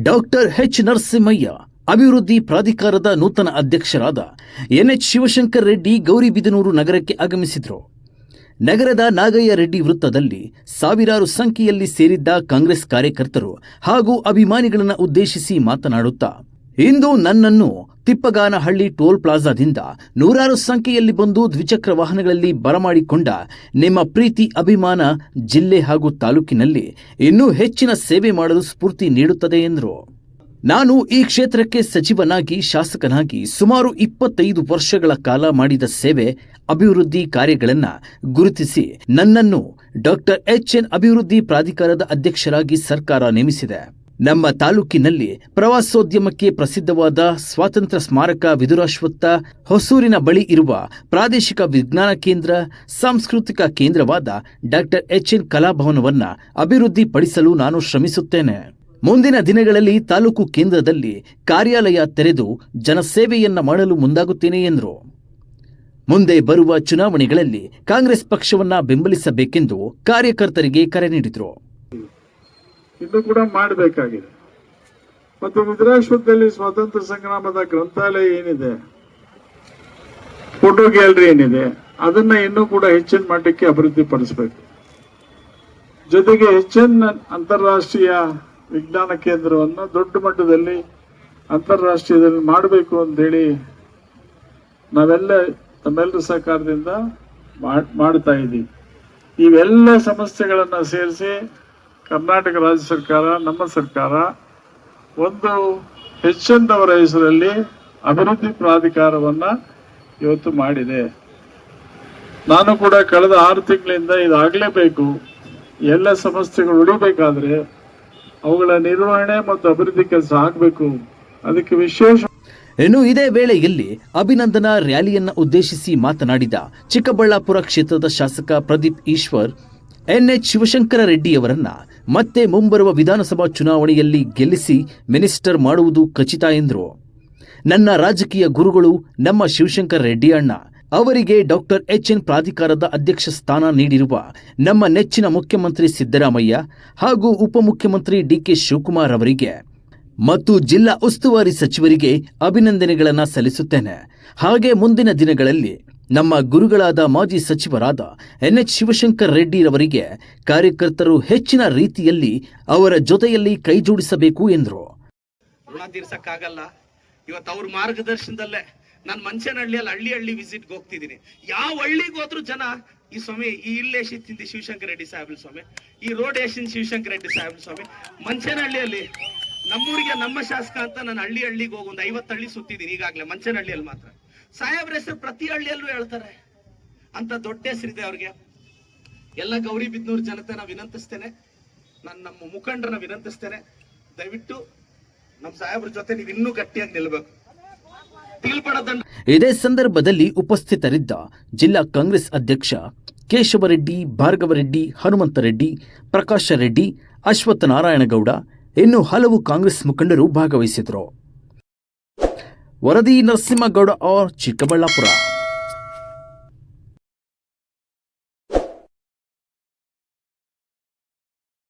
Doctor H Narasimhaiah ಅಭಿವೃದ್ಧಿ ಪ್ರಾಧಿಕಾರದ ನೂತನ ಅಧ್ಯಕ್ಷರಾದ ಎನ್ಎಚ್ ಶಿವಶಂಕರ್ ರೆಡ್ಡಿ ಗೌರಿಬಿದನೂರು ನಗರಕ್ಕೆ ಆಗಮಿಸಿದರು. ನಗರದ ನಾಗಯ್ಯ ರೆಡ್ಡಿ ವೃತ್ತದಲ್ಲಿ ಸಾವಿರಾರು ಸಂಖ್ಯೆಯಲ್ಲಿ ಸೇರಿದ್ದ ಕಾಂಗ್ರೆಸ್ ಕಾರ್ಯಕರ್ತರು ಹಾಗೂ ಅಭಿಮಾನಿಗಳನ್ನು ಉದ್ದೇಶಿಸಿ ಮಾತನಾಡುತ್ತಾ, ಇಂದು ನನ್ನನ್ನು ತಿಪ್ಪಗಾನಹಳ್ಳಿ ಟೋಲ್ ಪ್ಲಾಜಾದಿಂದ ನೂರಾರು ಸಂಖ್ಯೆಯಲ್ಲಿ ಬಂದು ದ್ವಿಚಕ್ರ ವಾಹನಗಳಲ್ಲಿ ಬರಮಾಡಿಕೊಂಡ ನಿಮ್ಮ ಪ್ರೀತಿ ಅಭಿಮಾನ ಜಿಲ್ಲೆ ಹಾಗೂ ತಾಲೂಕಿನಲ್ಲಿ ಇನ್ನೂ ಹೆಚ್ಚಿನ ಸೇವೆ ಮಾಡಲು ಸ್ಫೂರ್ತಿ ನೀಡುತ್ತದೆ ಎಂದರು. ನಾನು ಈ ಕ್ಷೇತ್ರಕ್ಕೆ ಸಚಿವನಾಗಿ ಶಾಸಕನಾಗಿ ಸುಮಾರು 25 ವರ್ಷಗಳ ಕಾಲ ಮಾಡಿದ ಸೇವೆ ಅಭಿವೃದ್ಧಿ ಕಾರ್ಯಗಳನ್ನು ಗುರುತಿಸಿ ನನ್ನನ್ನು ಡಾಕ್ಟರ್ ಎಚ್ಎನ್ ಅಭಿವೃದ್ಧಿ ಪ್ರಾಧಿಕಾರದ ಅಧ್ಯಕ್ಷರಾಗಿ ಸರ್ಕಾರ ನೇಮಿಸಿದೆ. ನಮ್ಮ ತಾಲೂಕಿನಲ್ಲಿ ಪ್ರವಾಸೋದ್ಯಮಕ್ಕೆ ಪ್ರಸಿದ್ಧವಾದ ಸ್ವಾತಂತ್ರ್ಯ ಸ್ಮಾರಕ ವಿದುರಾಶ್ವತ್ಥ, ಹೊಸೂರಿನ ಬಳಿ ಇರುವ ಪ್ರಾದೇಶಿಕ ವಿಜ್ಞಾನ ಕೇಂದ್ರ, ಸಾಂಸ್ಕೃತಿಕ ಕೇಂದ್ರವಾದ ಡಾಕ್ಟರ್ ಎಚ್ಎನ್ ಕಲಾಭವನವನ್ನು ಅಭಿವೃದ್ಧಿಪಡಿಸಲು ನಾನು ಶ್ರಮಿಸುತ್ತೇನೆ. ಮುಂದಿನ ದಿನಗಳಲ್ಲಿ ತಾಲೂಕು ಕೇಂದ್ರದಲ್ಲಿ ಕಾರ್ಯಾಲಯ ತೆರೆದು ಜನಸೇವೆಯನ್ನ ಮಾಡಲು ಮುಂದಾಗುತ್ತೇನೆ ಎಂದರು. ಮುಂದೆ ಬರುವ ಚುನಾವಣೆಗಳಲ್ಲಿ ಕಾಂಗ್ರೆಸ್ ಪಕ್ಷವನ್ನ ಬೆಂಬಲಿಸಬೇಕೆಂದು ಕಾರ್ಯಕರ್ತರಿಗೆ ಕರೆ ನೀಡಿದರು. ಇನ್ನು ಕೂಡ ಮಾಡಬೇಕಾಗಿದೆ. ಮತ್ತು ವಿದುರಾಶ್ವತ್ಥದಲ್ಲಿ ಸ್ವಾತಂತ್ರ್ಯ ಸಂಗ್ರಾಮದ ಗ್ರಂಥಾಲಯ ಏನಿದೆ, ಫೋಟೋ ಗ್ಯಾಲರಿ ಏನಿದೆ, ಅದನ್ನ ಇನ್ನೂ ಕೂಡ ಹೆಚ್ಚಿನ ಮಟ್ಟಕ್ಕೆ ಅಭಿವೃದ್ಧಿ ಪಡಿಸಬೇಕು. ಜೊತೆಗೆ ಹೆಚ್ಚಿನ ಅಂತಾರಾಷ್ಟ್ರೀಯ ವಿಜ್ಞಾನ ಕೇಂದ್ರವನ್ನು ದೊಡ್ಡ ಮಟ್ಟದಲ್ಲಿ ಅಂತಾರಾಷ್ಟ್ರೀಯದಲ್ಲಿ ಮಾಡಬೇಕು ಅಂತೇಳಿ ನಾವೆಲ್ಲ ತಮ್ಮೆಲ್ಲರ ಸಹಕಾರದಿಂದ ಮಾಡ್ತಾ ಇದ್ದೀವಿ. ಇವೆಲ್ಲ ಸಮಸ್ಯೆಗಳನ್ನು ಸೇರಿಸಿ ಕರ್ನಾಟಕ ರಾಜ್ಯ ಸರ್ಕಾರ, ನಮ್ಮ ಸರ್ಕಾರ ಒಂದು ಎಚ್ಎನ್ ಅವರ ಹೆಸರಲ್ಲಿ ಅಭಿವೃದ್ಧಿ ಪ್ರಾಧಿಕಾರವನ್ನ ಇವತ್ತು ಮಾಡಿದೆ. ನಾನು ಕೂಡ ಕಳೆದ 6 ತಿಂಗಳಿಂದ ಇದಾಗಲೇಬೇಕು, ಎಲ್ಲ ಸಮಸ್ಯೆಗಳು ಉಳಿಬೇಕಾದ್ರೆ ಅವುಗಳ ನಿರ್ವಹಣೆ ಮತ್ತು ಅಭಿವೃದ್ಧಿ ಕೆಲಸ ಆಗಬೇಕು. ಅದಕ್ಕೆ ವಿಶೇಷ. ಇನ್ನು ಇದೇ ವೇಳೆಯಲ್ಲಿ ಅಭಿನಂದನಾ ರ್ಯಾಲಿಯನ್ನು ಉದ್ದೇಶಿಸಿ ಮಾತನಾಡಿದ ಚಿಕ್ಕಬಳ್ಳಾಪುರ ಕ್ಷೇತ್ರದ ಶಾಸಕ ಪ್ರದೀಪ್ ಈಶ್ವರ್, ಎನ್ಎಚ್ ಶಿವಶಂಕರ ರೆಡ್ಡಿಯವರನ್ನ ಮತ್ತೆ ಮುಂಬರುವ ವಿಧಾನಸಭಾ ಚುನಾವಣೆಯಲ್ಲಿ ಗೆಲ್ಲಿಸಿ ಮಿನಿಸ್ಟರ್ ಮಾಡುವುದು ಖಚಿತ ಎಂದರು. ನನ್ನ ರಾಜಕೀಯ ಗುರುಗಳು ನಮ್ಮ ಶಿವಶಂಕರ ರೆಡ್ಡಿ ಅಣ್ಣ ಅವರಿಗೆ ಡಾಕ್ಟರ್ ಎಚ್ಎನ್ ಪ್ರಾಧಿಕಾರದ ಅಧ್ಯಕ್ಷ ಸ್ಥಾನ ನೀಡಿರುವ ನಮ್ಮ ನೆಚ್ಚಿನ ಮುಖ್ಯಮಂತ್ರಿ ಸಿದ್ದರಾಮಯ್ಯ ಹಾಗೂ ಉಪಮುಖ್ಯಮಂತ್ರಿ ಡಿಕೆ ಶಿವಕುಮಾರ್ ಅವರಿಗೆ ಮತ್ತು ಜಿಲ್ಲಾ ಉಸ್ತುವಾರಿ ಸಚಿವರಿಗೆ ಅಭಿನಂದನೆಗಳನ್ನು ಸಲ್ಲಿಸುತ್ತೇನೆ. ಹಾಗೆ ಮುಂದಿನ ದಿನಗಳಲ್ಲಿ ನಮ್ಮ ಗುರುಗಳಾದ ಮಾಜಿ ಸಚಿವರಾದ ಎನ್ಎಚ್ ಶಿವಶಂಕರ್ ರೆಡ್ಡಿರವರಿಗೆ ಕಾರ್ಯಕರ್ತರು ಹೆಚ್ಚಿನ ರೀತಿಯಲ್ಲಿ ಅವರ ಜೊತೆಯಲ್ಲಿ ಕೈಜೋಡಿಸಬೇಕು ಎಂದರು. ಋಣ ತೀರ್ಸಕ್ಕಾಗಲ್ಲ. ಇವತ್ತು ಅವ್ರ ಮಾರ್ಗದರ್ಶನದಲ್ಲೇ ನಾನು ಮಂಚನಹಳ್ಳಿಯಲ್ಲಿ ಹಳ್ಳಿ ವಿಸಿಟ್ಗೆ ಹೋಗ್ತಿದ್ದೀನಿ. ಯಾವ ಹಳ್ಳಿಗೆ ಹೋದ್ರು ಜನ ಈ ಸ್ವಾಮಿ ಈ ಇಲ್ಲೇಶಿ ತಿಂದಿ ಶಿವಶಂಕರ ರೆಡ್ಡಿ ಸಾಹೇಬ್ ಸ್ವಾಮಿ, ಈ ರೋಡ್ ಏಷನ್ ಶಿವಶಂಕರ ರೆಡ್ಡಿ ಸಾಹೇಬ್ ಸ್ವಾಮಿ. ಮಂಚನಹಳ್ಳಿಯಲ್ಲಿ ನಮ್ಮೂರಿಗೆ ನಮ್ಮ ಶಾಸಕ ಅಂತ ನಾನು ಹಳ್ಳಿಗೆ ಹೋಗಿ ಒಂದು 50 ಹಳ್ಳಿ ಸುತ್ತಿದ್ದೀನಿ ಈಗಾಗಲೇ. ಮಂಚನಹಳ್ಳಿಯಲ್ಲಿ ಮಾತ್ರ ಸಾಹೇಬ್ರ ಹೆಸರು ಪ್ರತಿ ಹಳ್ಳಿಯಲ್ಲೂ ಹೇಳ್ತಾರೆ. ಅಂತ ದೊಡ್ಡ ಹೆಸರಿದೆ ಅವ್ರಿಗೆ. ಎಲ್ಲ ಗೌರಿಬಿದನೂರು ಜನತೆನ ವಿನಂತಿಸ್ತೇನೆ, ನಮ್ಮ ಮುಖಂಡರನ್ನ ವಿನಂತಿಸ್ತೇನೆ, ದಯವಿಟ್ಟು ನಮ್ಮ ಸಾಹೇಬ್ರ ಜೊತೆ ನೀವು ಇನ್ನೂ ಗಟ್ಟಿಯಾಗಿ ನಿಲ್ಬೇಕು. ಇದೇ ಸಂದರ್ಭದಲ್ಲಿ ಉಪಸ್ಥಿತರಿದ್ದ ಜಿಲ್ಲಾ ಕಾಂಗ್ರೆಸ್ ಅಧ್ಯಕ್ಷ ಕೇಶವರೆಡ್ಡಿ, ಭಾರ್ಗವರೆಡ್ಡಿ, ಹನುಮಂತರೆಡ್ಡಿ, ಪ್ರಕಾಶ ರೆಡ್ಡಿ, ಅಶ್ವತ್ಥನಾರಾಯಣಗೌಡ ಇನ್ನೂ ಹಲವು ಕಾಂಗ್ರೆಸ್ ಮುಖಂಡರು ಭಾಗವಹಿಸಿದರು. ವರದಿ ನರಸಿಂಹಗೌಡ, ಚಿಕ್ಕಬಳ್ಳಾಪುರ.